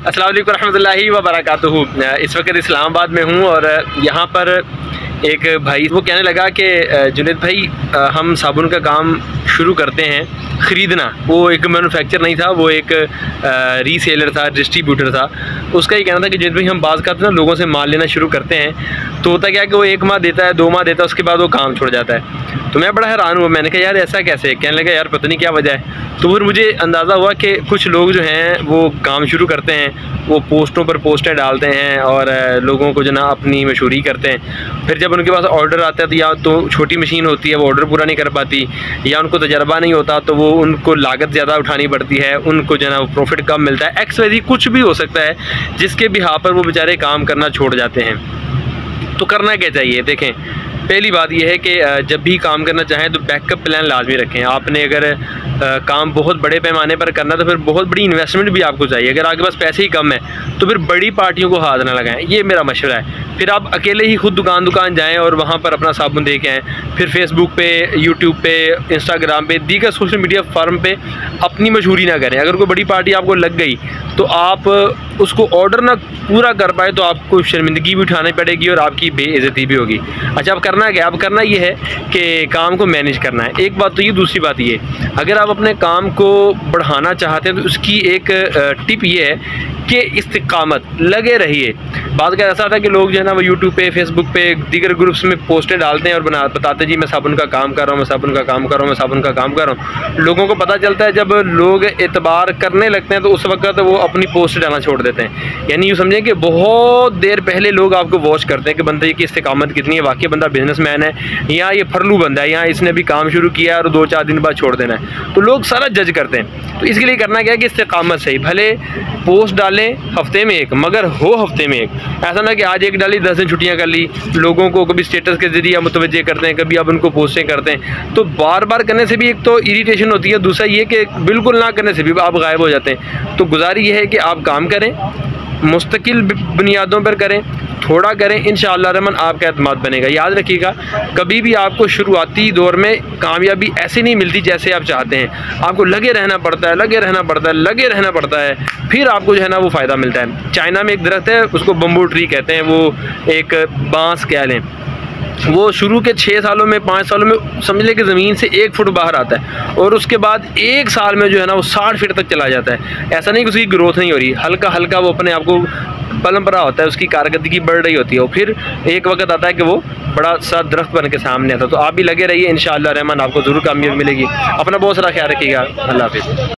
अस्सलाम वालेकुम रहमतुल्लाहि व बरकातुहू। इस वक्त इस्लामाबाद में हूँ और यहाँ पर एक भाई वो कहने लगा कि जुनैद भाई हम साबुन का काम शुरू करते हैं ख़रीदना। वो एक मैन्युफैक्चर नहीं था, वो एक रीसेलर था, डिस्ट्रीब्यूटर था। उसका ये कहना था कि जुनैद भाई हम बाज़ करते ना लोगों से माल लेना शुरू करते हैं तो होता क्या है कि वो 1 माह देता है, 2 माह देता है, उसके बाद वो काम छोड़ जाता है। तो मैं बड़ा हैरान हुआ, मैंने कहा यार ऐसा कैसे? कहने लगा यार पता नहीं क्या वजह है। तो फिर मुझे अंदाज़ा हुआ कि कुछ लोग जो हैं वो काम शुरू करते हैं, वो पोस्टों पर पोस्टें डालते हैं और लोगों को जो ना अपनी मशहूरी करते हैं। फिर जब उनके पास ऑर्डर आता है तो या तो छोटी मशीन होती है वो ऑर्डर पूरा नहीं कर पाती, या उनको तजर्बा नहीं होता तो वो उनको लागत ज़्यादा उठानी पड़ती है, उनको जो ना प्रॉफिट कम मिलता है। XYZ कुछ भी हो सकता है जिसके बिहाफ पर वो बेचारे काम करना छोड़ जाते हैं। तो करना क्या चाहिए? देखें, पहली बात यह है कि जब भी काम करना चाहें तो बैकअप प्लान लाजमी रखें। आपने अगर काम बहुत बड़े पैमाने पर करना तो फिर बहुत बड़ी इन्वेस्टमेंट भी आपको चाहिए। अगर आपके पास पैसे ही कम है तो फिर बड़ी पार्टियों को हाथ ना लगाएं, ये मेरा मशवरा है। फिर आप अकेले ही खुद दुकान जाएं और वहाँ पर अपना साबुन दे के आएँ। फिर फेसबुक पे, यूट्यूब पे, इंस्टाग्राम पे, दीगर सोशल मीडिया फॉर्म पे अपनी मशहूरी ना करें। अगर कोई बड़ी पार्टी आपको लग गई तो आप उसको ऑर्डर ना पूरा कर पाए तो आपको शर्मिंदगी भी उठानी पड़ेगी और आपकी बेइज्जती भी होगी। अच्छा, अब करना क्या? अब करना ये है कि काम को मैनेज करना है। एक बात तो ये, दूसरी बात ये, अगर आप अपने काम को बढ़ाना चाहते हैं तो उसकी एक टिप ये है कि इस्तिकामत, लगे रहिए। बात का ऐसा था कि लोग जो है ना वो यूट्यूब पे, फेसबुक पे, दीगर ग्रुप्स में पोस्टें डालते हैं और बताते जी मैं साबुन का काम कर रहा हूँ, मैं साबुन का काम कर रहा हूँ, मैं साबुन का काम कर रहा हूँ। लोगों को पता चलता है जब लोग एतबार करने लगते हैं तो उस वक्त वो अपनी पोस्ट डालना छोड़ देते हैं। यानी यूँ समझें कि बहुत देर पहले लोग आपको वॉच करते हैं कि बंदे की इस्तिकामत कितनी है, वाकई बंदा बिजनेसमैन है या ये फरलू बंदा है, या इसने भी काम शुरू किया है और 2-4 दिन बाद छोड़ देना है। तो लोग सारा जज करते हैं। तो इसके लिए करना क्या है कि इस्तिकामत सही, भले पोस्ट डालें हफ्ते में एक, मगर हो हफ्ते में एक। ऐसा ना कि आज एक डाली 10 दिन छुट्टियां कर ली। लोगों को कभी स्टेटस के जरिए मुतवज्जे करते हैं, कभी आप उनको पोस्टें करते हैं। तो बार बार करने से भी एक तो इरिटेशन होती है, दूसरा ये कि बिल्कुल ना करने से भी आप गायब हो जाते हैं। तो गुजारिश ये है कि आप काम करें, मुस्तकिल बुनियादों पर करें, थोड़ा करें, इंशाअल्लाह रहमान आपका एतमाद बनेगा। याद रखिएगा, कभी भी आपको शुरुआती दौर में कामयाबी ऐसे नहीं मिलती जैसे आप चाहते हैं। आपको लगे रहना पड़ता है, लगे रहना पड़ता है, लगे रहना पड़ता है, फिर आपको जो है ना वो फ़ायदा मिलता है। चाइना में एक दरख्त है, उसको बम्बू ट्री कहते हैं, वो एक बांस कह लें। वो शुरू के 6 सालों में, 5 सालों में समझ लें कि ज़मीन से 1 फुट बाहर आता है और उसके बाद 1 साल में जो है ना वो 60 फीट तक चला जाता है। ऐसा नहीं कि उसकी ग्रोथ नहीं हो रही, हल्का हल्का वो अपने आप को पलम पड़ा होता है, उसकी कारकर्दगी बढ़ रही होती है। और फिर एक वक्त आता है कि वो बड़ा सा दरख्त बन के सामने आता है। तो आप भी लगे रहिए, इंशाअल्लाह रहमान आपको ज़रूर कामयाबी मिलेगी। अपना बहुत सारा ख्याल रखिएगा। अल्लाह हाफ़िज़।